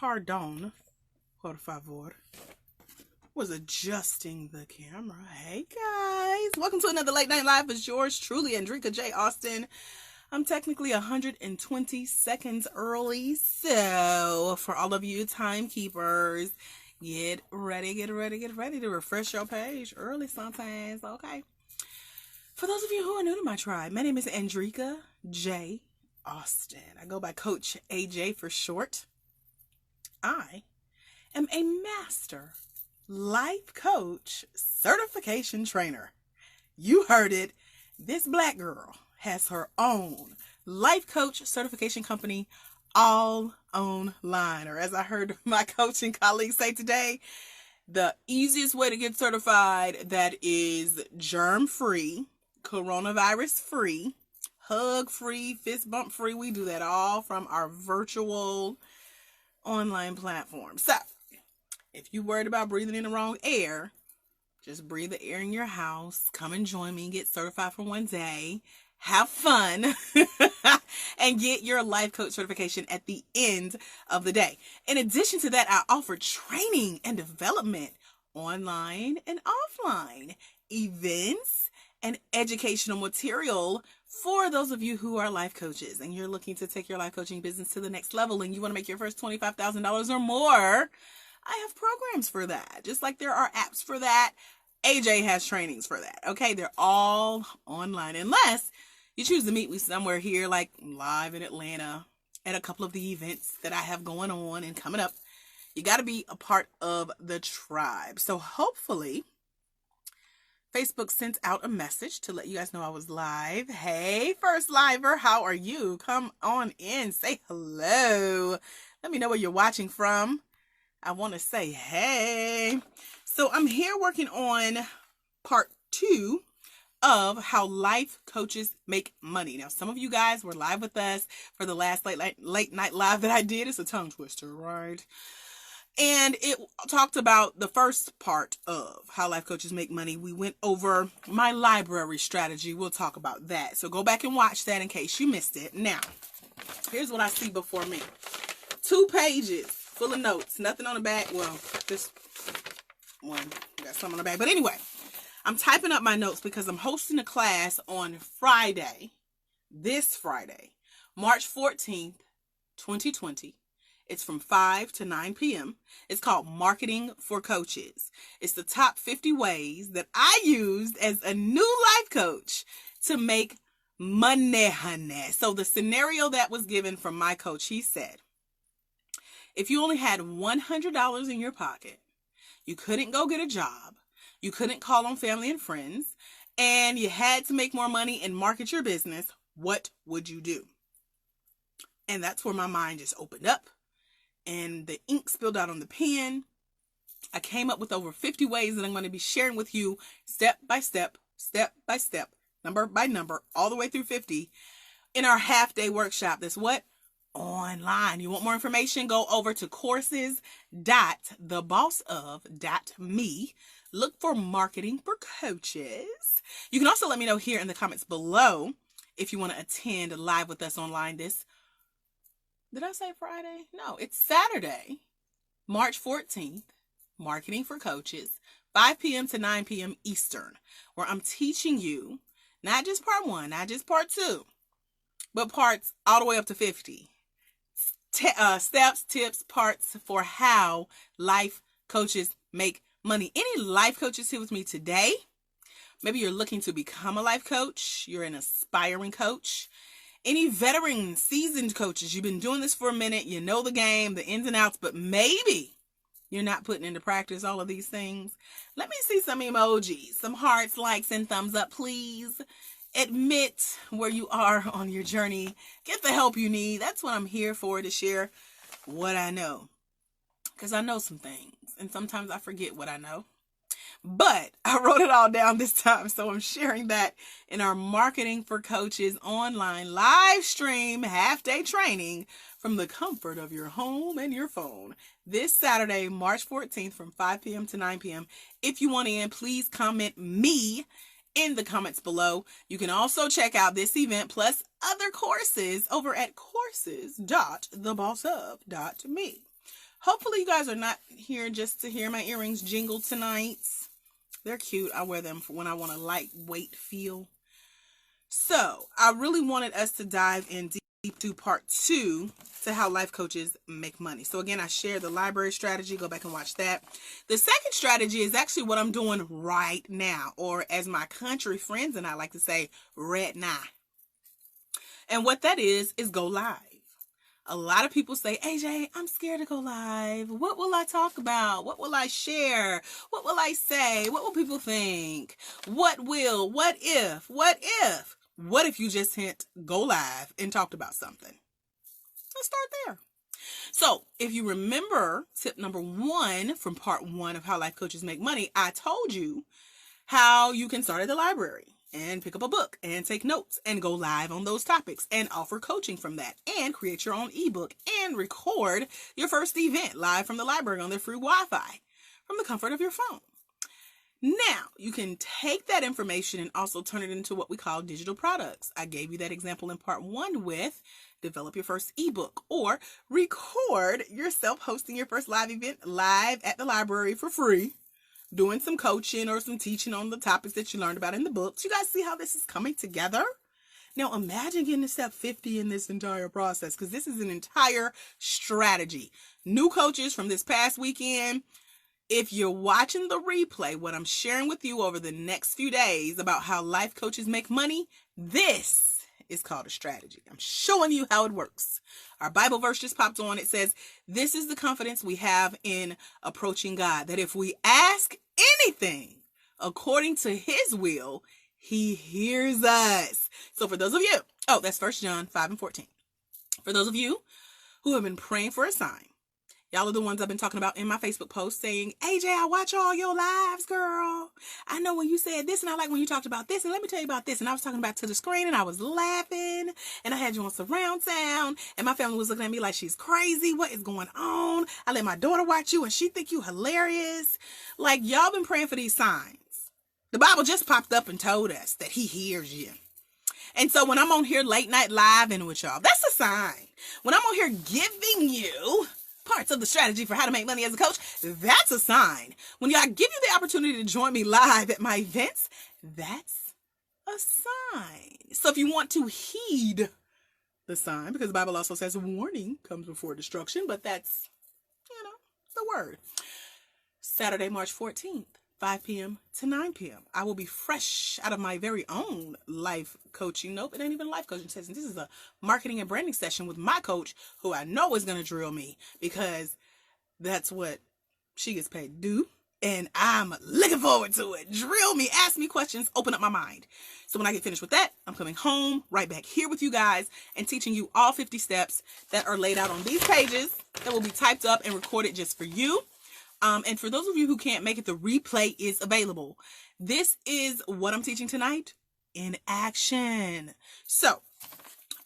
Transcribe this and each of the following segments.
pardon, por favor, was adjusting the camera. Hey guys, welcome to another Late Night Live. It's yours truly, Andrika J. Austin. I'm technically 120 seconds early, so for all of you timekeepers, get ready to refresh your page early sometimes, okay? For those of you who are new to my tribe, my name is Andrika J. Austin. I go by Coach AJ for short. I am a master life coach certification trainer. You heard it. This black girl has her own life coach certification company, all online. Or as I heard my coaching colleagues say today, the easiest way to get certified that is germ-free, coronavirus-free, hug-free, fist bump-free. We do that all from our virtual online platform. So, if you're worried about breathing in the wrong air, just breathe the air in your house. Come and join me and get certified for one day. Have fun and get your life coach certification at the end of the day. In addition to that, I offer training and development online and offline, events and educational material for those of you who are life coaches and you're looking to take your life coaching business to the next level and you want to make your first $25,000 or more. I have programs for that. Just like there are apps for that, AJ has trainings for that. Okay, they're all online unless you choose to meet me somewhere here, like live in Atlanta at a couple of the events that I have going on and coming up. You got to be a part of the tribe. So hopefully Facebook sent out a message to let you guys know I was live. Hey, first liver, how are you? Come on in, say hello. Let me know where you're watching from. I want to say hey. So I'm here working on part 2 of how life coaches make money. Now, some of you guys were live with us for the last late night live that I did. It's a tongue twister, right? And it talked about the first part of how life coaches make money. We went over my library strategy. We'll talk about that. So go back and watch that in case you missed it. Now, here's what I see before me. 2 pages full of notes. Nothing on the back. Well, just one. Got some on the back. But anyway, I'm typing up my notes because I'm hosting a class on Friday. This Friday, March 14th, 2020. It's from 5 to 9 p.m. It's called Marketing for Coaches. It's the top 50 ways that I used as a new life coach to make money. So the scenario that was given from my coach, he said, if you only had $100 in your pocket, you couldn't go get a job, you couldn't call on family and friends, and you had to make more money and market your business, what would you do? And that's where my mind just opened up. And the ink spilled out on the pen. I came up with over 50 ways that I'm going to be sharing with you step by step, number by number, all the way through 50 in our half-day workshop. That's what? Online. You want more information? Go over to courses.thebossof.me. Look for Marketing for Coaches. You can also let me know here in the comments below if you want to attend live with us online this. Did I say Friday? No, it's Saturday, March 14th, Marketing for Coaches, 5 p.m. to 9 p.m. Eastern, where I'm teaching you not just part 1, not just part 2, but parts all the way up to 50. Steps, tips, parts for how life coaches make money. Any life coaches here with me today? Maybe you're looking to become a life coach. You're an aspiring coach. Any veteran, seasoned coaches, you've been doing this for a minute, you know the game, the ins and outs, but maybe you're not putting into practice all of these things. Let me see some emojis, some hearts, likes, and thumbs up, please. Admit where you are on your journey. Get the help you need. That's what I'm here for, to share what I know. Because I know some things, and sometimes I forget what I know. But I wrote it all down this time, so I'm sharing that in our Marketing for Coaches online live stream half-day training from the comfort of your home and your phone this Saturday, March 14th from 5 p.m. to 9 p.m. If you want in, please comment me in the comments below. You can also check out this event plus other courses over at courses.thebossof.me. Hopefully you guys are not here just to hear my earrings jingle tonight. They're cute. I wear them for when I want a lightweight feel. So I really wanted us to dive in deep to part 2 to how life coaches make money. So again, I shared the library strategy. Go back and watch that. The second strategy is actually what I'm doing right now, or as my country friends and I like to say, right now. And what that is go live. A lot of people say, AJ, I'm scared to go live. What will I talk about? What will I share? What will I say? What will people think? What if? What if you just hit go live and talked about something? Let's start there. So if you remember tip number 1 from part 1 of how life coaches make money, I told you how you can start at the library and pick up a book and take notes and go live on those topics and offer coaching from that and create your own ebook and record your first event live from the library on their free Wi-Fi from the comfort of your phone. Now, you can take that information and also turn it into what we call digital products. I gave you that example in part 1 with develop your first ebook or record yourself hosting your first live event live at the library for free, doing some coaching or some teaching on the topics that you learned about in the books. You guys see how this is coming together? Now imagine getting to step 50 in this entire process, because this is an entire strategy. New coaches from this past weekend, if you're watching the replay, what I'm sharing with you over the next few days about how life coaches make money, this is called a strategy. I'm showing you how it works. Our Bible verse just popped on. It says, this is the confidence we have in approaching God, that if we ask anything according to his will, he hears us. So for those of you, that's 1 John 5:14. For those of you who have been praying for a sign, y'all are the ones I've been talking about in my Facebook post saying, AJ, I watch all your lives, girl. I know when you said this and I like when you talked about this, and let me tell you about this. And I was talking about to the screen and I was laughing and I had you on surround sound and my family was looking at me like she's crazy. What is going on? I let my daughter watch you and she think you hilarious. Like, y'all been praying for these signs. The Bible just popped up and told us that he hears you. And so when I'm on here late night live and with y'all, that's a sign. When I'm on here giving you parts of the strategy for how to make money as a coach, that's a sign. When y'all give you the opportunity to join me live at my events, that's a sign. So if you want to heed the sign, because the Bible also says warning comes before destruction, but that's, the word. Saturday, March 14th, 5 p.m. to 9 p.m. I will be fresh out of my very own life coaching. Nope, it ain't even a life coaching session. This is a marketing and branding session with my coach, who I know is going to drill me, because that's what she gets paid to do. And I'm looking forward to it. Drill me, ask me questions, open up my mind. So when I get finished with that, I'm coming home right back here with you guys and teaching you all 50 steps that are laid out on these pages that will be typed up and recorded just for you. And for those of you who can't make it, the replay is available. This is what I'm teaching tonight in action. So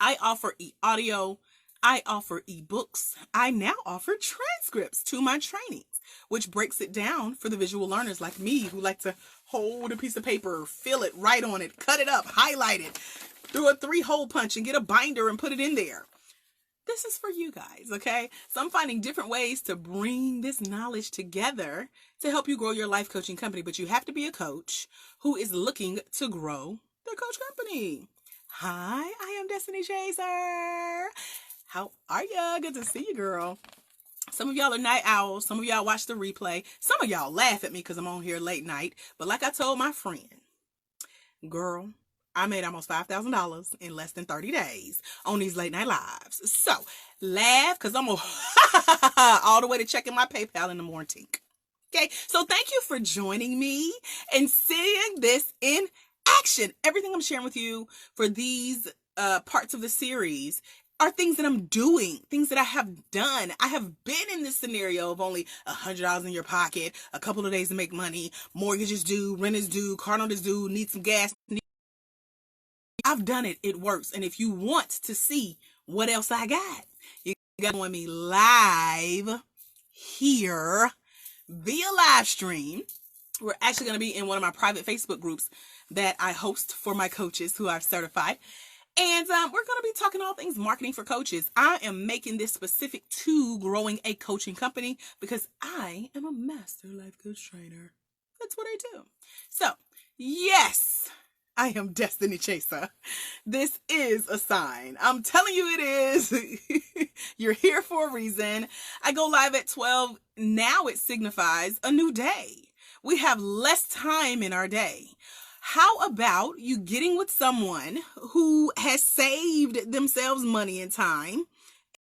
I offer e-audio. I offer ebooks. I now offer transcripts to my trainings, which breaks it down for the visual learners like me, who like to hold a piece of paper, fill it, write on it, cut it up, highlight it, do a 3-hole punch and get a binder and put it in there. This is for you guys, okay? So I'm finding different ways to bring this knowledge together to help you grow your life coaching company. But you have to be a coach who is looking to grow their coach company. Hi, I am Destiny Chaser. How are ya? Good to see you, girl. Some of y'all are night owls. Some of y'all watch the replay. Some of y'all laugh at me because I'm on here late night. But like I told my friend, girl, I made almost $5,000 in less than 30 days on these late night lives. So laugh, because I'm all the way to checking my PayPal in the morning. Okay, so thank you for joining me and seeing this in action. Everything I'm sharing with you for these parts of the series are things that I'm doing, things that I have done. I have been in this scenario of only $100 in your pocket, a couple of days to make money, mortgage is due, rent is due, car note is due, need some gas. I've done it. It works. And if you want to see what else I got, you got to join me live here via live stream. We're actually going to be in one of my private Facebook groups that I host for my coaches who I've certified. And we're going to be talking all things marketing for coaches. I am making this specific to growing a coaching company because I am a master life coach trainer. That's what I do. So, yes, I am Destiny Chaser. This is a sign. I'm telling you it is. You're here for a reason. I go live at 12. Now it signifies a new day. We have less time in our day. How about you getting with someone who has saved themselves money and time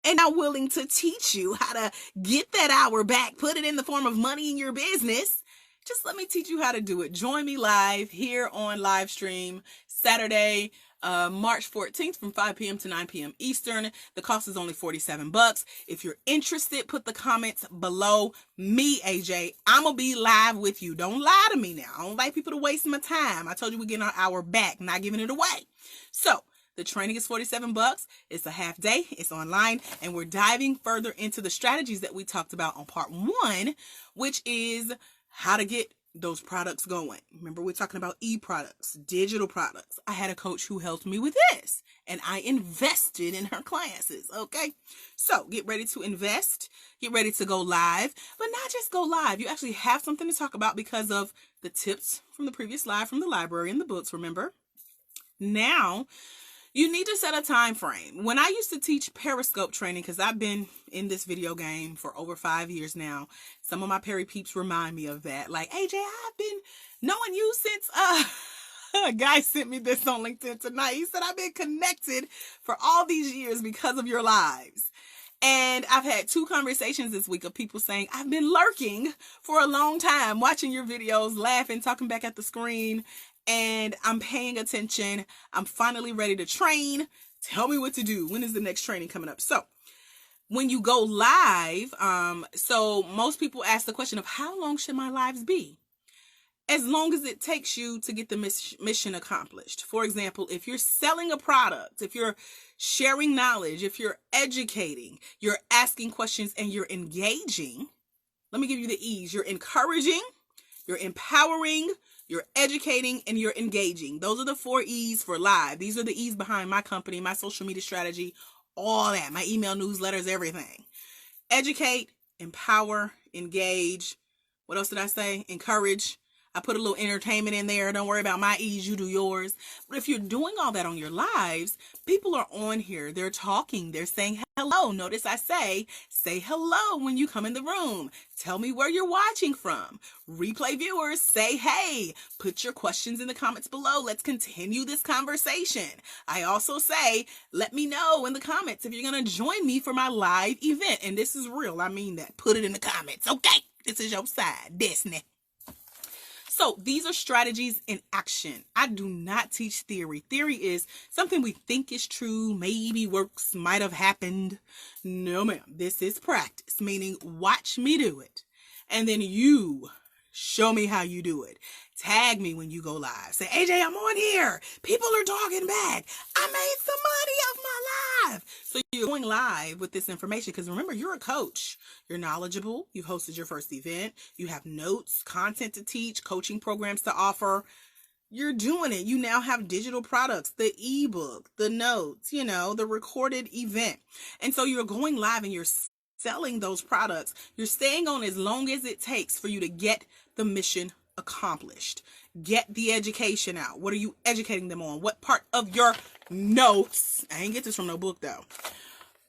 and now willing to teach you how to get that hour back, put it in the form of money in your business? Just let me teach you how to do it. Join me live here on Livestream Saturday, March 14th from 5 p.m. to 9 p.m. Eastern. The cost is only $47. If you're interested, put the comments below. Me, AJ, I'm going to be live with you. Don't lie to me now. I don't like people to waste my time. I told you we're getting our hour back, not giving it away. So the training is $47. It's a half day. It's online. And we're diving further into the strategies that we talked about on part 1, which is how to get those products going. Remember, we're talking about e-products, digital products. I had a coach who helped me with this, and I invested in her classes, okay? So get ready to invest, get ready to go live, but not just go live. You actually have something to talk about because of the tips from the previous live from the library and the books, remember? Now, you need to set a time frame. When I used to teach Periscope training, because I've been in this video game for over 5 years now, some of my Perry peeps remind me of that. Like, AJ, I've been knowing you since a guy sent me this on LinkedIn tonight. He said, I've been connected for all these years because of your lives. And I've had 2 conversations this week of people saying, I've been lurking for a long time, watching your videos, laughing, talking back at the screen, and I'm paying attention. I'm finally ready to train. Tell me what to do. When is the next training coming up? So when you go live, so most people ask the question of how long should my lives be? As long as it takes you to get the mission accomplished. For example, if you're selling a product, if you're sharing knowledge, if you're educating, you're asking questions, and you're engaging, let me give you the E's. You're encouraging, you're empowering, you're educating, and you're engaging. Those are the 4 E's for live. These are the E's behind my company, my social media strategy, all that, my email newsletters, everything. Educate, empower, engage. What else did I say? Encourage. I put a little entertainment in there. Don't worry about my E's, you do yours. But if you're doing all that on your lives, people are on here. They're talking. They're saying hello. Notice I say hello when you come in the room. Tell me where you're watching from. Replay viewers, say hey. Put your questions in the comments below. Let's continue this conversation. I also say, let me know in the comments if you're going to join me for my live event. And this is real. I mean that. Put it in the comments. Okay. This is your side, Destiny. So these are strategies in action. I do not teach theory. Theory is something we think is true, maybe works, might have happened. No, ma'am. This is practice, meaning watch me do it. And then you show me how you do it. Tag me when you go live. Say, AJ, I'm on here. People are talking back. I made some money off my live. So you're going live with this information because remember, you're a coach. You're knowledgeable. You've hosted your first event. You have notes, content to teach, coaching programs to offer. You're doing it. You now have digital products, the ebook, the notes, the recorded event. And so you're going live and you're selling those products. You're staying on as long as it takes for you to get the mission accomplished. Get the education out. What are you educating them on? What part of your notes, I ain't get this from no book though,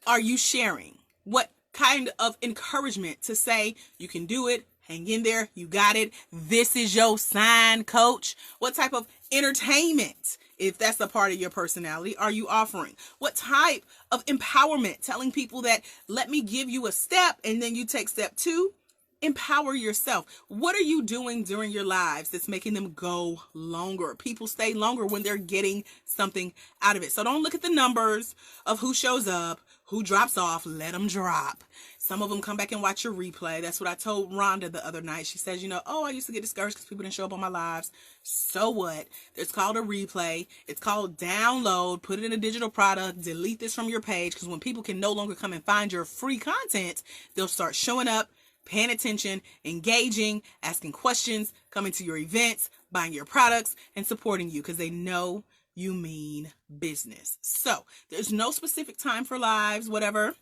are you sharing? What kind of encouragement to say you can do it, hang in there, you got it, this is your sign, coach? What type of entertainment, if that's a part of your personality, are you offering? What type of empowerment, telling people that let me give you a step and then you take step 2? Empower yourself. What are you doing during your lives that's making them go longer? People stay longer when they're getting something out of it. So don't look at the numbers of who shows up, who drops off. Let them drop. Some of them come back and watch your replay. That's what I told Rhonda the other night. She says, I used to get discouraged because people didn't show up on my lives. So what? It's called a replay. It's called download. Put it in a digital product. Delete this from your page because when people can no longer come and find your free content, they'll start showing up, paying attention, engaging, asking questions, coming to your events, buying your products, and supporting you because they know you mean business. So there's no specific time for lives, whatever.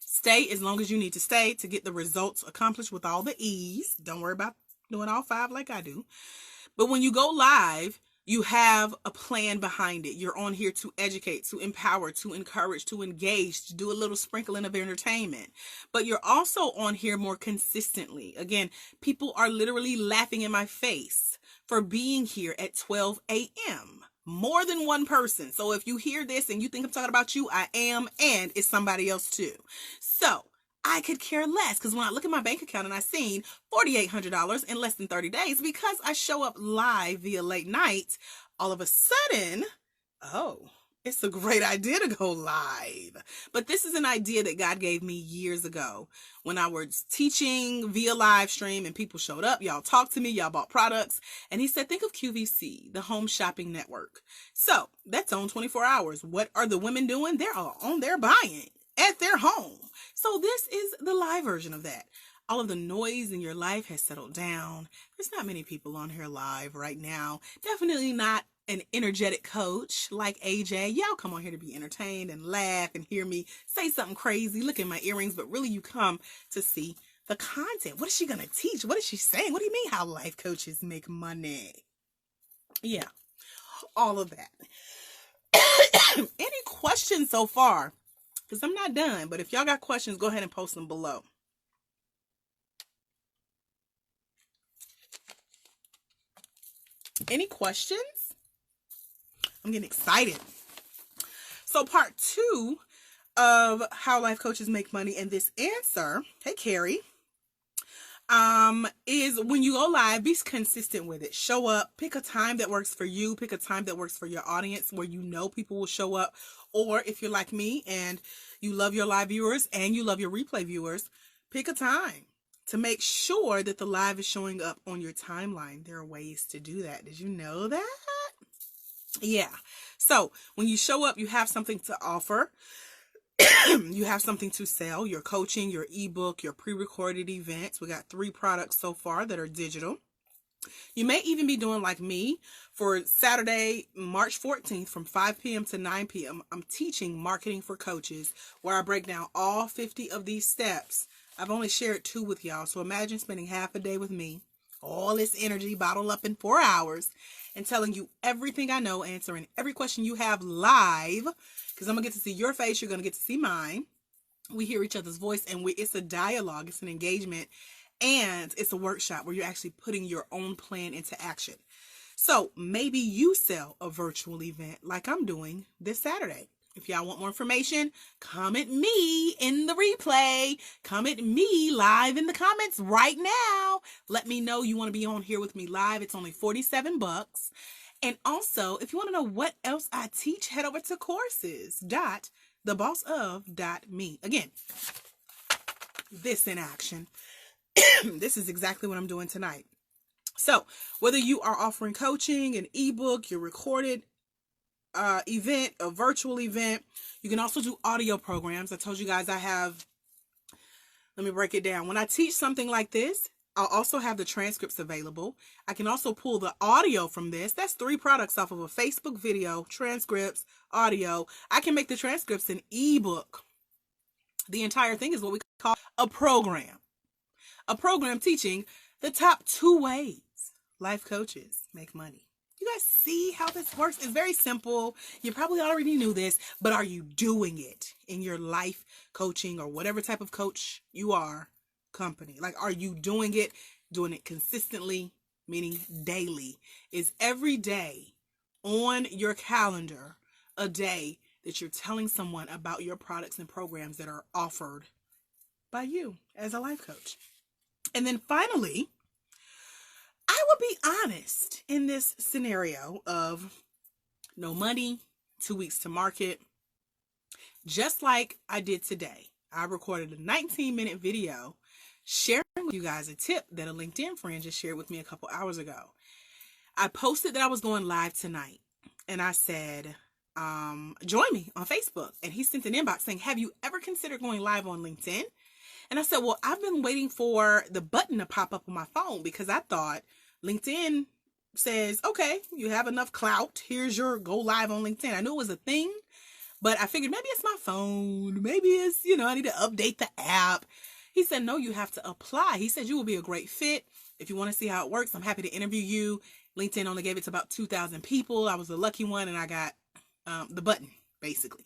Stay as long as you need to stay to get the results accomplished with all the ease. Don't worry about doing all 5 like I do. But when you go live, you have a plan behind it. You're on here to educate, to empower, to encourage, to engage, to do a little sprinkling of entertainment. But you're also on here more consistently. Again, people are literally laughing in my face for being here at 12 a.m. More than one person. So if you hear this and you think I'm talking about you, I am, and it's somebody else too. So I could care less, because when I look at my bank account and I seen $4,800 in less than 30 days because I show up live via late night, all of a sudden, oh, it's a great idea to go live. But this is an idea that God gave me years ago when I was teaching via live stream and people showed up. Y'all talked to me, y'all bought products. And he said, think of QVC, the home shopping network. So that's on 24 hours. What are the women doing? They're all on there buying at their home. So this is the live version of that. All of the noise in your life has settled down. There's not many people on here live right now. Definitely not an energetic coach like AJ. Y'all come on here to be entertained and laugh and hear me say something crazy, look at my earrings, but really you come to see the content. What is she going to teach? What is she saying? What do you mean how life coaches make money? Yeah, all of that. Any questions so far? Because I'm not done, but if y'all got questions, go ahead and post them below. Any questions? I'm getting excited. So part 2 of how life coaches make money, and this answer, hey Carrie, is when you go live, be consistent with it. Show up, pick a time that works for you, pick a time that works for your audience where you know people will show up. Or if you're like me and you love your live viewers and you love your replay viewers, pick a time to make sure that the live is showing up on your timeline. There are ways to do that. Did you know that? Yeah. So when you show up, you have something to offer. You have something to sell, your coaching, your ebook, your pre-recorded events. We got 3 products so far that are digital. You may even be doing like me. For Saturday, March 14th from 5 p.m. to 9 p.m., I'm teaching Marketing for Coaches, where I break down all 50 of these steps. I've only shared 2 with y'all, so imagine spending half a day with me, all this energy bottled up in 4 hours, and telling you everything I know, answering every question you have live, because I'm going to get to see your face, you're going to get to see mine. We hear each other's voice, and it's a dialogue, it's an engagement, and it's a workshop where you're actually putting your own plan into action. So maybe you sell a virtual event like I'm doing this Saturday. If y'all want more information, comment me in the replay. Comment me live in the comments right now. Let me know you want to be on here with me live. It's only $47. And also, if you want to know what else I teach, head over to courses.thebossof.me. Again, this in action. This is exactly what I'm doing tonight. So whether you are offering coaching, an ebook, your recorded event, a virtual event, you can also do audio programs. I told you guys I have, let me break it down. When I teach something like this, I'll also have the transcripts available. I can also pull the audio from this. That's 3 products off of a Facebook video, transcripts, audio. I can make the transcripts an ebook. The entire thing is what we call a program. A program teaching the top 2 ways life coaches make money. You guys see how this works? It's very simple. You probably already knew this, but are you doing it in your life coaching or whatever type of coach you are company? Like, are you doing it consistently, meaning daily? Is every day on your calendar a day that you're telling someone about your products and programs that are offered by you as a life coach? And then finally, I will be honest in this scenario of no money, 2 weeks to market. Just like I did today, I recorded a 19-minute video sharing with you guys a tip that a LinkedIn friend just shared with me a couple hours ago. I posted that I was going live tonight, and I said, join me on Facebook. And he sent an inbox saying, have you ever considered going live on LinkedIn? And I said, well, I've been waiting for the button to pop up on my phone because I thought LinkedIn says, okay, you have enough clout. Here's your go live on LinkedIn. I knew it was a thing, but I figured maybe it's my phone. Maybe it's, I need to update the app. He said, no, you have to apply. He said, you will be a great fit. If you want to see how it works, I'm happy to interview you. LinkedIn only gave it to about 2,000 people. I was the lucky one, and I got the button, basically.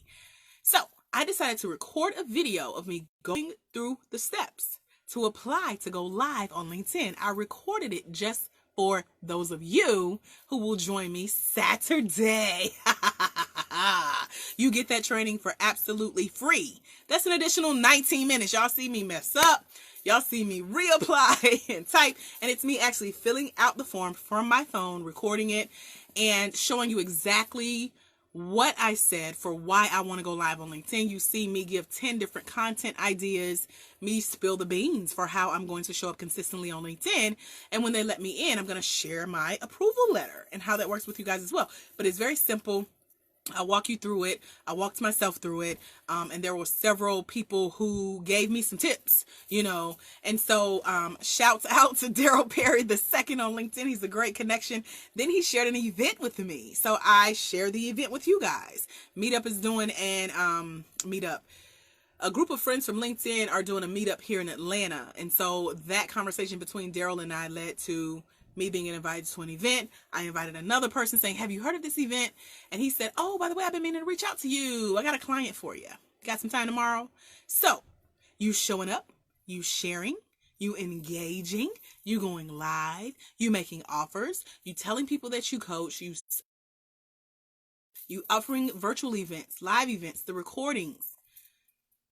So I decided to record a video of me going through the steps to apply to go live on LinkedIn. I recorded it just for those of you who will join me Saturday. You get that training for absolutely free. That's an additional 19 minutes. Y'all see me mess up. Y'all see me reapply and type. And it's me actually filling out the form from my phone, recording it, and showing you exactly what I said for why I want to go live on LinkedIn. You see me give 10 different content ideas, me spill the beans for how I'm going to show up consistently on LinkedIn. And when they let me in, I'm going to share my approval letter and how that works with you guys as well. But it's very simple. I'll walk you through it. I walked myself through it. And there were several people who gave me some tips, and so shouts out to Daryl Perry II on LinkedIn. He's a great connection. Then he shared an event with me. So I share the event with you guys. Meetup is doing an meetup. A group of friends from LinkedIn are doing a meetup here in Atlanta. And so that conversation between Daryl and I led to me being invited to an event. I invited another person saying, have you heard of this event? And he said, oh, by the way, I've been meaning to reach out to you. I got a client for you. Got some time tomorrow? So you showing up, you sharing, you engaging, you going live, you making offers, you telling people that you coach, you offering virtual events, live events, the recordings,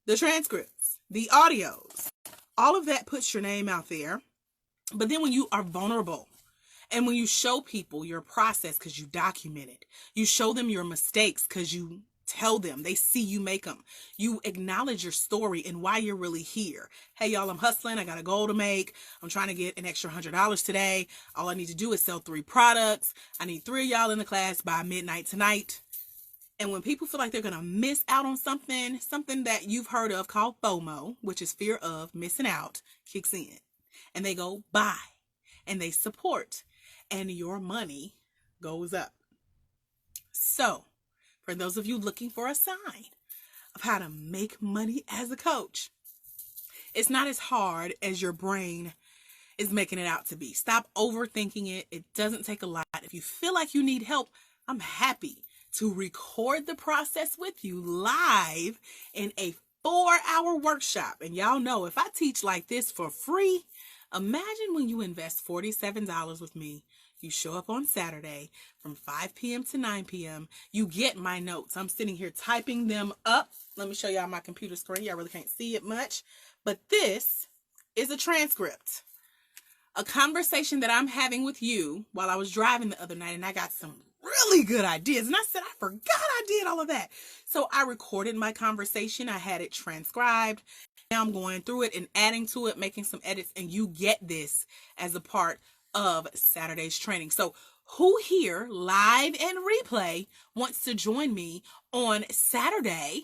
the transcripts, the audios. All of that puts your name out there. But then when you are vulnerable, and when you show people your process because you document it, you show them your mistakes because you tell them, they see you make them. You acknowledge your story and why you're really here. Hey, y'all, I'm hustling. I got a goal to make. I'm trying to get an extra $100 today. All I need to do is sell 3 products. I need 3 of y'all in the class by midnight tonight. And when people feel like they're going to miss out on something that you've heard of called FOMO, which is fear of missing out, kicks in. And they go buy and they support. And your money goes up. So, for those of you looking for a sign of how to make money as a coach, it's not as hard as your brain is making it out to be. Stop overthinking it. It doesn't take a lot. If you feel like you need help, I'm happy to record the process with you live in a 4-hour workshop. And y'all know if I teach like this for free, imagine when you invest $47 with me. You show up on Saturday from 5 p.m. to 9 p.m. You get my notes. I'm sitting here typing them up. Let me show y'all my computer screen. Y'all really can't see it much. But this is a transcript. A conversation that I'm having with you while I was driving the other night. And I got some really good ideas. And I said, I forgot I did all of that. So I recorded my conversation. I had it transcribed. Now I'm going through it and adding to it, making some edits. And you get this as a part of Saturday's training. So who here, live and replay, wants to join me on Saturday,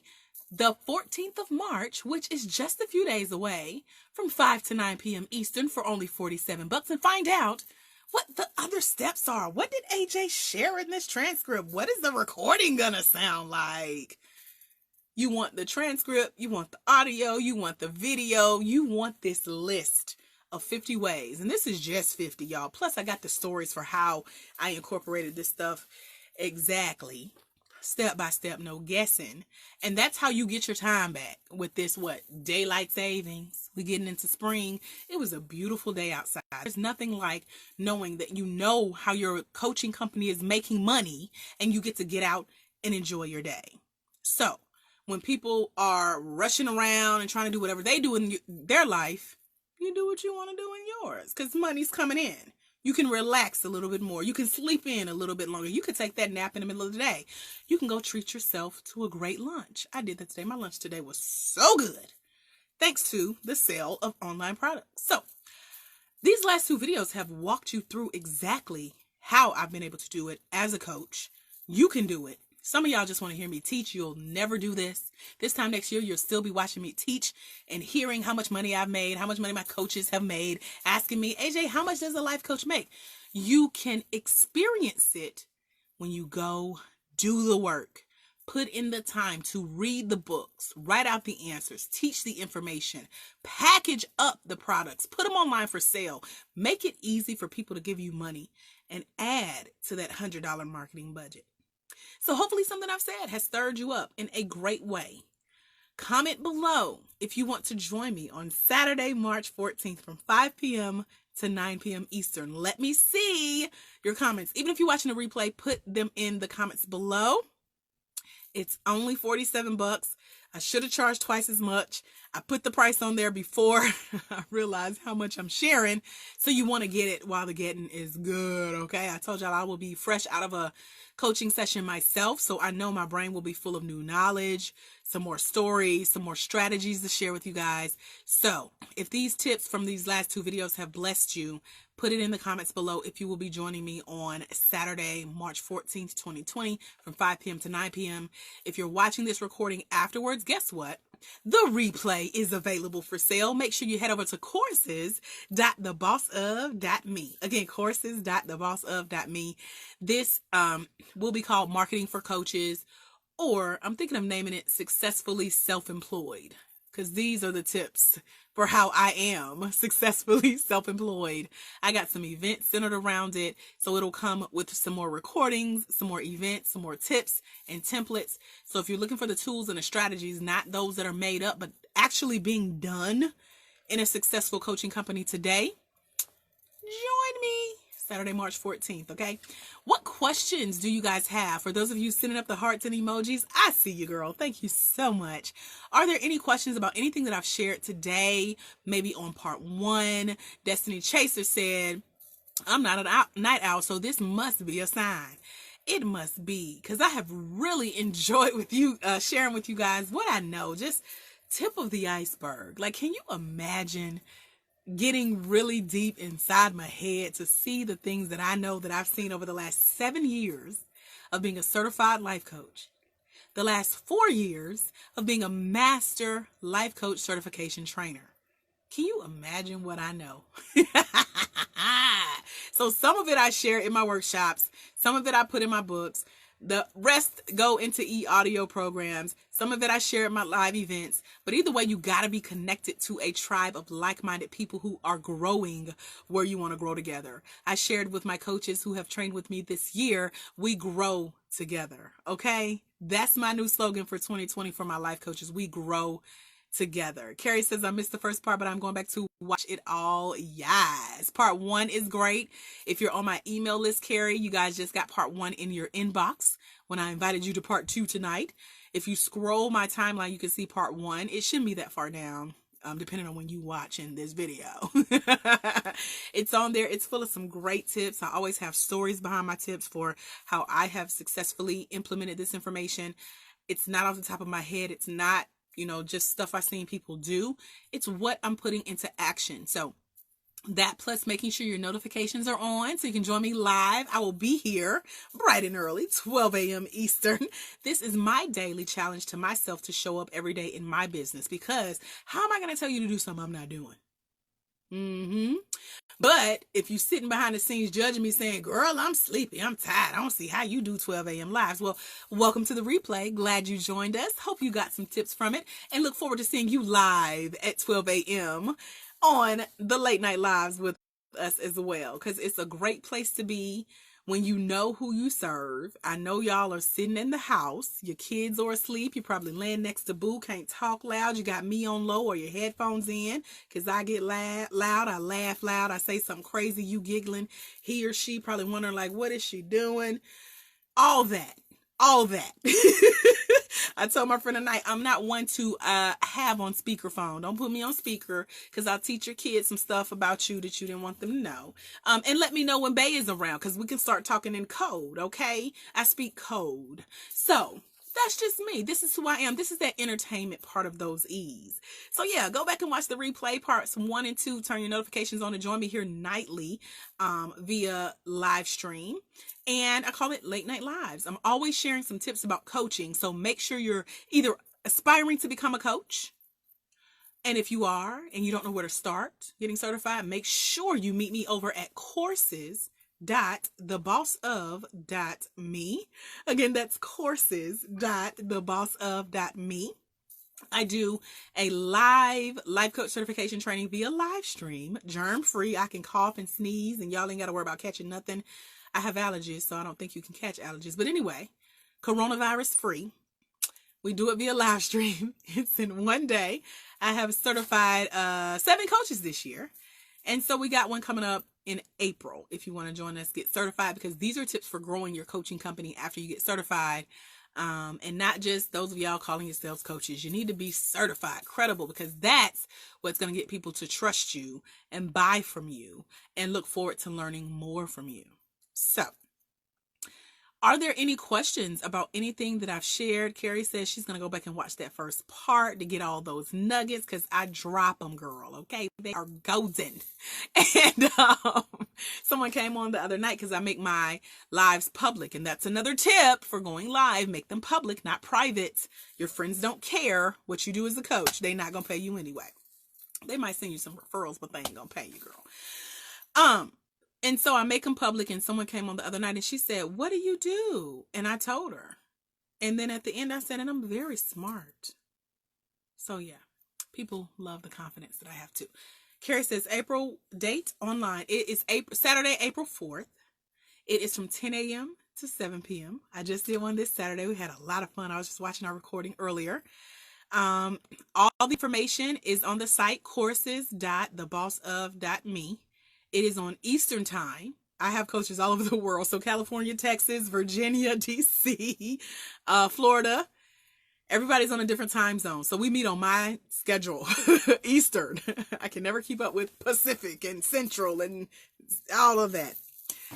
the 14th of March, which is just a few days away, from 5 to 9 p.m. Eastern for only $47, and find out what the other steps are. What did AJ share in this transcript? What is the recording gonna sound like? You want the transcript, you want the audio, you want the video, you want this list of 50 ways. And this is just 50, y'all. Plus, I got the stories for how I incorporated this stuff exactly, step by step, no guessing. And that's how you get your time back with this, daylight savings. We're getting into spring. It was a beautiful day outside. There's nothing like knowing that you know how your coaching company is making money and you get to get out and enjoy your day. So when people are rushing around and trying to do whatever they do in their life, you do what you want to do in yours because money's coming in. You can relax a little bit more. You can sleep in a little bit longer. You could take that nap in the middle of the day. You can go treat yourself to a great lunch. I did that today. My lunch today was so good, thanks to the sale of online products. So these last 2 videos have walked you through exactly how I've been able to do it as a coach. You can do it Some of y'all just want to hear me teach. You'll never do this. This time next year, you'll still be watching me teach and hearing how much money I've made, how much money my coaches have made, asking me, AJ, how much does a life coach make? You can experience it when you go do the work. Put in the time to read the books, write out the answers, teach the information, package up the products, put them online for sale, make it easy for people to give you money, and add to that $100 marketing budget. So hopefully something I've said has stirred you up in a great way. Comment below if you want to join me on Saturday, March 14th from 5 p.m. to 9 p.m. Eastern. Let me see your comments. Even if you're watching a replay, put them in the comments below. It's only $47. I should have charged twice as much. I put the price on there before I realized how much I'm sharing. So you want to get it while the getting is good, okay? I told y'all I will be fresh out of a coaching session myself, so I know my brain will be full of new knowledge, some more stories, some more strategies to share with you guys. So if these tips from these last 2 videos have blessed you, put it in the comments below if you will be joining me on Saturday, March 14th, 2020 from 5 p.m. to 9 p.m. If you're watching this recording afterwards, guess what? The replay is available for sale. Make sure you head over to courses.thebossof.me. Again, courses.thebossof.me. This will be called Marketing for Coaches, or I'm thinking of naming it Successfully Self-Employed, because these are the tips for how I am successfully self-employed. I got some events centered around it, so it'll come with some more recordings, some more events, some more tips and templates. So if you're looking for the tools and the strategies, not those that are made up, but actually being done in a successful coaching company today, join me Saturday, March 14th, okay? What questions do you guys have? For those of you sending up the hearts and emojis, I see you, girl. Thank you so much. Are there any questions about anything that I've shared today? Maybe on part 1, Destiny Chaser said, I'm not a night owl, so this must be a sign. It must be, because I have really enjoyed with you sharing with you guys what I know, just tip of the iceberg. Like, can you imagine getting really deep inside my head to see the things that I know that I've seen over the last 7 years of being a certified life coach, the last 4 years of being a master life coach certification trainer? Can you imagine what I know? So some of it I share in my workshops, some of it I put in my books, the rest go into e-audio programs. Some of it I share at my live events. But either way, you got to be connected to a tribe of like-minded people who are growing where you want to grow together. I shared with my coaches who have trained with me this year, we grow together, okay? That's my new slogan for 2020 for my life coaches. We grow together. Carrie says, I missed the first part, but I'm going back to watch it all. Yes. Part 1 is great. If you're on my email list, Carrie, you guys just got part 1 in your inbox when I invited you to part 2 tonight. If you scroll my timeline, you can see part 1. It shouldn't be that far down, depending on when you watching this video. It's on there. It's full of some great tips. I always have stories behind my tips for how I have successfully implemented this information. It's not off the top of my head. It's not, just stuff I've seen people do. It's what I'm putting into action. So that plus making sure your notifications are on so you can join me live. I will be here bright and early, 12 a.m. Eastern. This is my daily challenge to myself to show up every day in my business, because how am I going to tell you to do something I'm not doing? But if you're sitting behind the scenes judging me saying, girl, I'm sleepy, I'm tired, I don't see how you do 12 a.m. lives. Well, welcome to the replay. Glad you joined us. Hope you got some tips from it, and look forward to seeing you live at 12 a.m. on the late night lives with us as well, because it's a great place to be when you know who you serve. I know y'all are sitting in the house, your kids are asleep, you're probably laying next to boo, can't talk loud, you got me on low or your headphones in, because I get loud, I laugh loud, I say something crazy, you giggling, he or she probably wondering like, what is she doing? All that. I told my friend tonight, I'm not one to have on speakerphone. Don't put me on speaker, because I'll teach your kids some stuff about you that you didn't want them to know. And let me know when Bay is around, because we can start talking in code, okay? I speak code. So That's just me. This is who I am. This is that entertainment part of those E's. So yeah, go back and watch the replay parts 1 and 2. Turn your notifications on to join me here nightly via live stream. And I call it Late Night Lives. I'm always sharing some tips about coaching. So make sure you're either aspiring to become a coach. And if you are and you don't know where to start getting certified, make sure you meet me over at courses.thebossof.me. Again, that's courses.thebossof.me. I do a live coach certification training via live stream, germ free. I can cough and sneeze and y'all ain't got to worry about catching nothing. I have allergies, so I don't think you can catch allergies. But anyway, coronavirus free. We do it via live stream. It's in one day. I have certified 7 coaches this year. And so we got one coming up in April. If you want to join us, get certified, because these are tips for growing your coaching company after you get certified. And not just those of y'all calling yourselves coaches. You need to be certified, credible, because that's what's going to get people to trust you and buy from you and look forward to learning more from you. So, are there any questions about anything that I've shared? Carrie says she's going to go back and watch that first part to get all those nuggets, because I drop them, girl. Okay, they are golden. And someone came on the other night because I make my lives public. And that's another tip for going live. Make them public, not private. Your friends don't care what you do as a coach. They're not going to pay you anyway. They might send you some referrals, but they ain't going to pay you, girl. And so I make them public, and someone came on the other night and she said, "What do you do?" And I told her. And then at the end I said, "And I'm very smart." So yeah, people love the confidence that I have too. Carrie says, April date online. It is Saturday, April 4th. It is from 10 a.m. to 7 p.m. I just did one this Saturday. We had a lot of fun. I was just watching our recording earlier. All the information is on the site, courses.thebossof.me. It is on Eastern time. I have coaches all over the world. So California, Texas, Virginia, DC, Florida. Everybody's on a different time zone. So we meet on my schedule, Eastern. I can never keep up with Pacific and Central and all of that.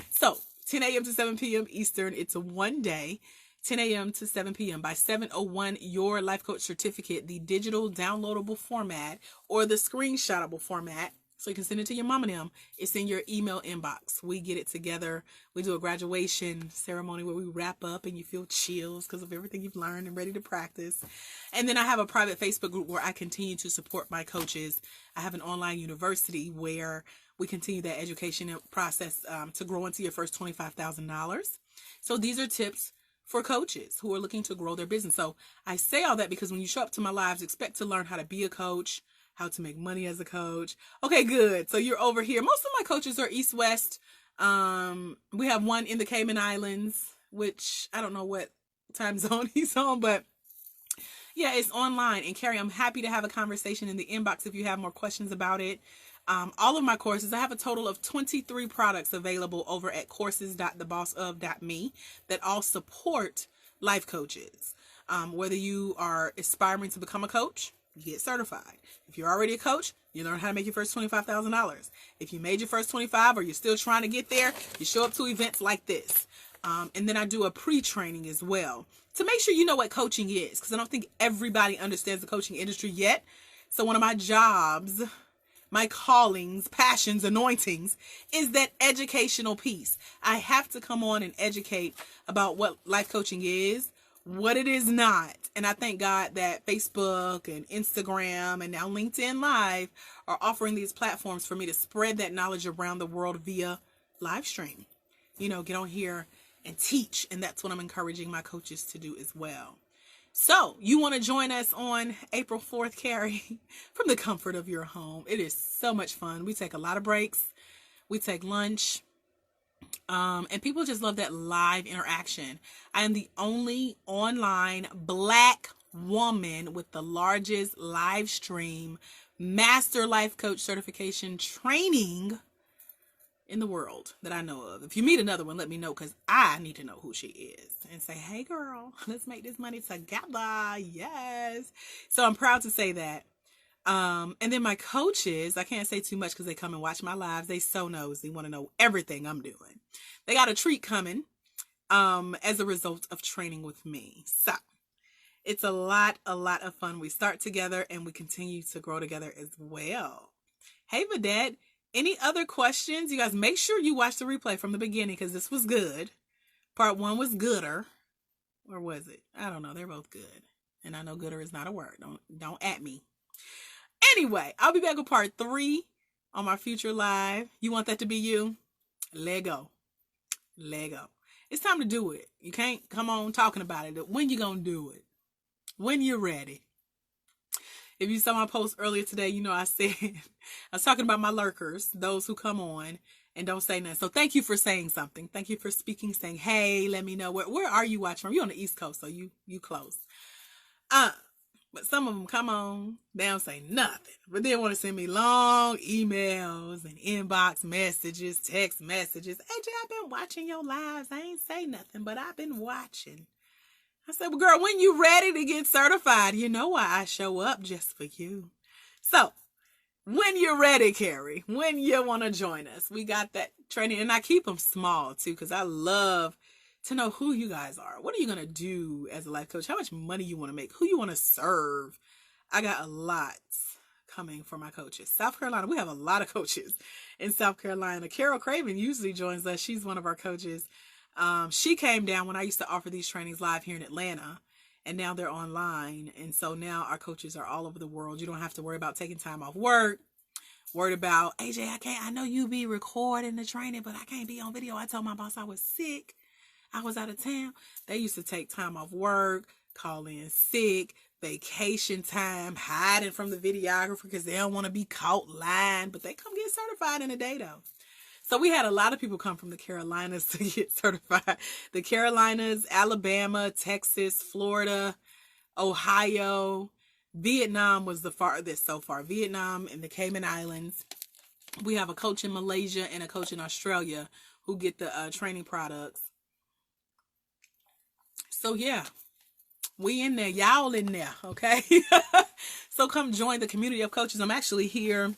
So 10 a.m. to 7 p.m. Eastern. It's a one day, 10 a.m. to 7 p.m. By 7:01, your life coach certificate, the digital downloadable format or the screenshotable format, so you can send it to your mom and them, it's in your email inbox. We get it together. We do a graduation ceremony where we wrap up and you feel chills because of everything you've learned and ready to practice. And then I have a private Facebook group where I continue to support my coaches. I have an online university where we continue that education process to grow into your first $25,000. So these are tips for coaches who are looking to grow their business. So I say all that because when you show up to my lives, expect to learn how to be a coach, how to make money as a coach. Okay, good. So you're over here. Most of my coaches are East West. We have one in the Cayman Islands, which I don't know what time zone he's on, but yeah, it's online. And Carrie, I'm happy to have a conversation in the inbox if you have more questions about it. All of my courses, I have a total of 23 products available over at courses.thebossof.me that all support life coaches. Whether you are aspiring to become a coach, you get certified. If you're already a coach, you learn how to make your first $25,000. If you made your first 25 or you're still trying to get there, you show up to events like this. And then I do a pre-training as well to make sure you know what coaching is, because I don't think everybody understands the coaching industry yet. So one of my jobs, my callings, passions, anointings is that educational piece. I have to come on and educate about what life coaching is, what it is not. And I thank God that Facebook and Instagram and now LinkedIn Live are offering these platforms for me to spread that knowledge around the world via live stream. You know, get on here and teach. And that's what I'm encouraging my coaches to do as well. So you want to join us on April 4th, Carrie, from the comfort of your home. It is so much fun. We take a lot of breaks. We take lunch. And people just love that live interaction. I am the only online Black woman with the largest live stream master life coach certification training in the world that I know of. If you meet another one, let me know, because I need to know who she is and say, hey girl, let's make this money together. Yes. So I'm proud to say that. And then my coaches, I can't say too much because they come and watch my lives. They so nosy, want to know everything I'm doing. They got a treat coming as a result of training with me. So It's a lot of fun. We start together and we continue to grow together as well. Hey, Vidette, any other questions? You guys, make sure you watch the replay from the beginning because this was good. Part 1 was gooder. Or was it? I don't know. They're both good. And I know gooder is not a word. Don't at me. Anyway, I'll be back with part 3 on my future live. You want that to be you? Lego. It's time to do it. You can't come on talking about it. When you gonna do it? When you're ready. If you saw my post earlier today, you know I said, I was talking about my lurkers, those who come on and don't say nothing. So thank you for saying something. Thank you for speaking, saying, hey, let me know. Where are you watching from? You're on the East Coast, so you close. But some of them come on, they don't say nothing. But they want to send me long emails and inbox messages, text messages. AJ, I've been watching your lives. I ain't say nothing, but I've been watching. I said, well, girl, when you ready to get certified, you know why I show up, just for you. So, when you're ready, Carrie, when you want to join us, we got that training. And I keep them small, too, because I love to know who you guys are. What are you going to do as a life coach? How much money you want to make? Who you want to serve? I got a lot coming for my coaches. South Carolina, we have a lot of coaches in South Carolina. Carol Craven usually joins us. She's one of our coaches. She came down when I used to offer these trainings live here in Atlanta, and now they're online. And so now our coaches are all over the world. You don't have to worry about taking time off work. Worried about, AJ, I know you be recording the training, but I can't be on video. I told my boss I was sick. I was out of town. They used to take time off work, call in sick, vacation time, hiding from the videographer because they don't want to be caught lying, but they come get certified in a day though. So we had a lot of people come from the Carolinas to get certified. The Carolinas, Alabama, Texas, Florida, Ohio, Vietnam was the farthest so far. Vietnam and the Cayman Islands. We have a coach in Malaysia and a coach in Australia who get the training products. So yeah, we in there, y'all in there, okay? So come join the community of coaches. I'm actually here.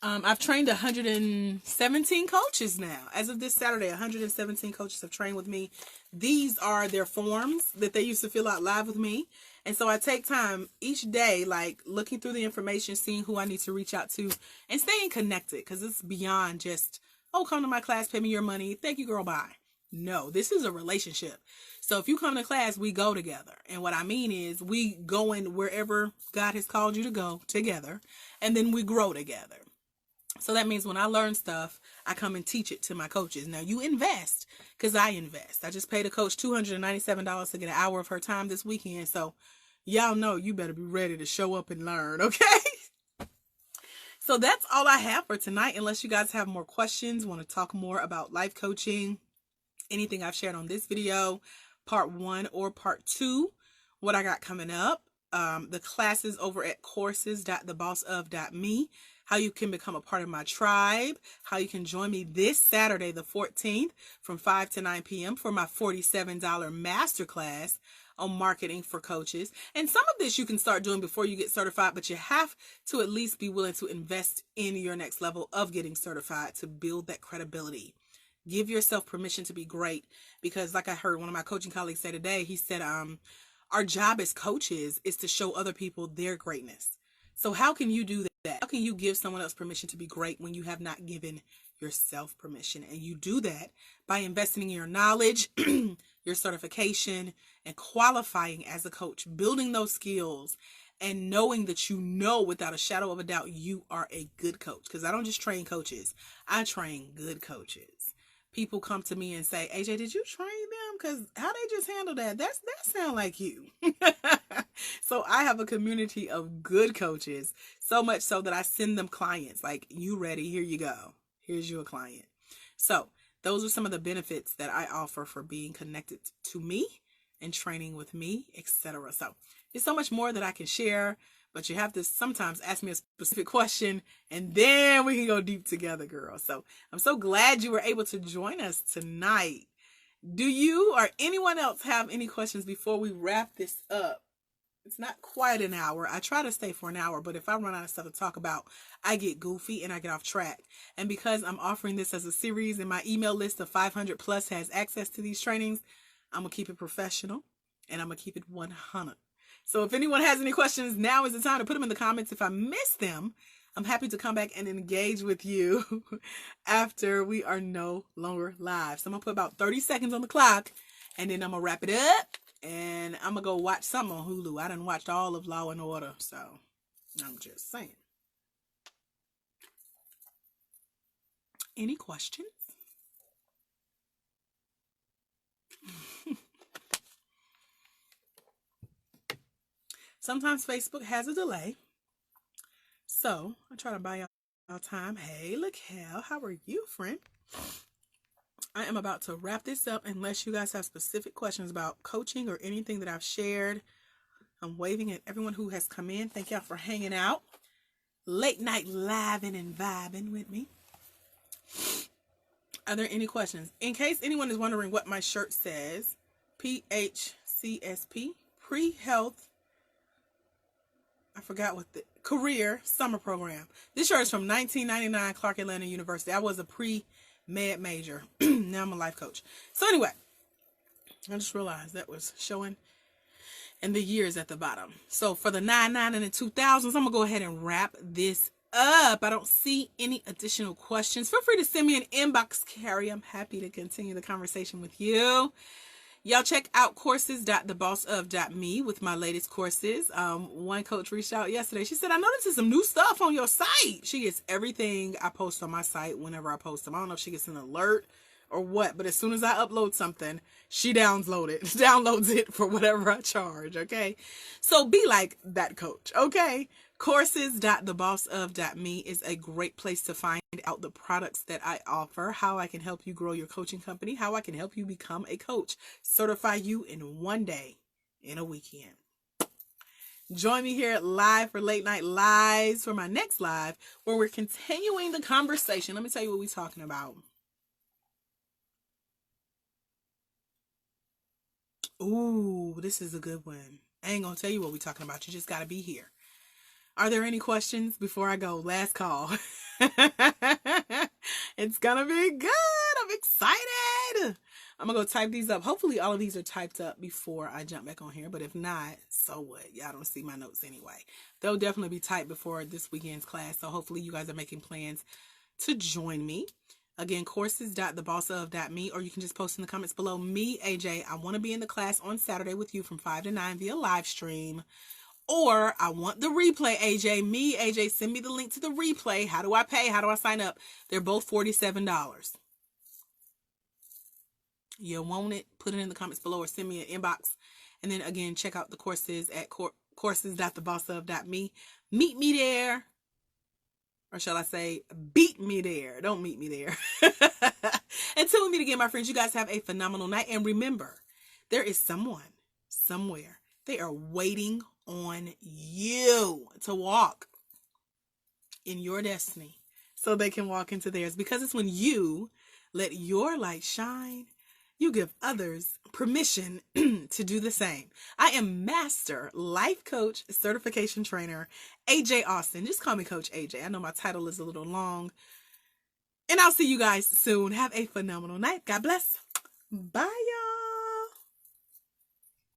I've trained 117 coaches now. As of this Saturday, 117 coaches have trained with me. These are their forms that they used to fill out live with me. And so I take time each day, like looking through the information, seeing who I need to reach out to and staying connected, because it's beyond just, oh, come to my class, pay me your money. Thank you, girl, bye. No, this is a relationship. So if you come to class, we go together. And what I mean is we go in wherever God has called you to go together, and then we grow together. So that means when I learn stuff, I come and teach it to my coaches. Now you invest, because I invest. I just paid a coach $297 to get an hour of her time this weekend. So y'all know you better be ready to show up and learn, okay? So that's all I have for tonight. Unless you guys have more questions, want to talk more about life coaching, anything I've shared on this video, part 1 or part 2, what I got coming up, the classes over at courses.thebossof.me, how you can become a part of my tribe, how you can join me this Saturday, the 14th, from 5 to 9 p.m. for my $47 masterclass on marketing for coaches. And some of this you can start doing before you get certified, but you have to at least be willing to invest in your next level of getting certified to build that credibility. Give yourself permission to be great, because like I heard one of my coaching colleagues say today, he said, our job as coaches is to show other people their greatness. So how can you do that? How can you give someone else permission to be great when you have not given yourself permission? And you do that by investing in your knowledge, your certification, and qualifying as a coach, building those skills, and knowing that you know without a shadow of a doubt you are a good coach. Because I don't just train coaches, I train good coaches. People come to me and say, AJ, did you train them? Because how they just handle that? That sound like you. So I have a community of good coaches, so much so that I send them clients. Like, you ready? Here you go. Here's you a client. So those are some of the benefits that I offer for being connected to me and training with me, etc. So there's so much more that I can share, but you have to sometimes ask me a specific question, and then we can go deep together, girl. So I'm so glad you were able to join us tonight. Do you or anyone else have any questions before we wrap this up? It's not quite an hour. I try to stay for an hour, but if I run out of stuff to talk about, I get goofy and I get off track. And because I'm offering this as a series and my email list of 500 plus has access to these trainings, I'm going to keep it professional. and I'm going to keep it 100. So if anyone has any questions, now is the time to put them in the comments. If I miss them, I'm happy to come back and engage with you after we are no longer live. So I'm going to put about 30 seconds on the clock, and then I'm going to wrap it up, and I'm going to go watch something on Hulu. I done watched all of Law and Order, so I'm just saying. Any questions? Sometimes Facebook has a delay, so I try to buy y'all time. Hey, look, how are you, friend? I am about to wrap this up unless you guys have specific questions about coaching or anything that I've shared. I'm waving at everyone who has come in. Thank y'all for hanging out. Late night living and vibing with me. Are there any questions? In case anyone is wondering what my shirt says, PHCSP, Pre-Health, I forgot what the career summer program. This shirt is from 1999, Clark Atlanta University. I was a pre-med major. Now I'm a life coach. So anyway, I just realized that was showing and the years at the bottom. So for the 99 and the 2000s, I'm going to go ahead and wrap this up. I don't see any additional questions. Feel free to send me an inbox, Carrie. I'm happy to continue the conversation with you. Y'all check out courses.thebossof.me with my latest courses. One coach reached out yesterday. She said, I noticed there's some new stuff on your site. She gets everything I post on my site whenever I post them. I don't know if she gets an alert or what, but as soon as I upload something, she downloads it for whatever I charge, okay? So be like that coach, okay? Courses.thebossof.me is a great place to find out the products that I offer, how I can help you grow your coaching company, how I can help you become a coach, certify you in one day, in a weekend. Join me here live for Late Night Lives for my next live, where we're continuing the conversation. Let me tell you what we're talking about. Ooh, this is a good one. I ain't gonna tell you what we're talking about. You just gotta be here. Are there any questions before I go? Last call. It's gonna be good. I'm excited. I'm gonna go type these up. Hopefully all of these are typed up before I jump back on here. But if not, so what? Y'all don't see my notes anyway. They'll definitely be typed before this weekend's class. So hopefully you guys are making plans to join me. Again, courses.thebossof.me, or you can just post in the comments below. Me, AJ, I want to be in the class on Saturday with you from 5 to 9 via live stream. Or I want the replay, AJ. Me, AJ, send me the link to the replay. How do I pay? How do I sign up? They're both $47. You want it? Put it in the comments below or send me an inbox. And then again, check out the courses at courses.thebossof.me. Meet me there. Or shall I say, beat me there. Don't meet me there. Until we meet again, my friends, you guys have a phenomenal night. And remember, there is someone, somewhere, they are waiting on you to walk in your destiny so they can walk into theirs. Because it's when you let your light shine, you give others permission to do the same. I am Master Life Coach Certification Trainer AJ Austin. Just call me Coach AJ. I know my title is a little long. And I'll see you guys soon. Have a phenomenal night. God bless. Bye.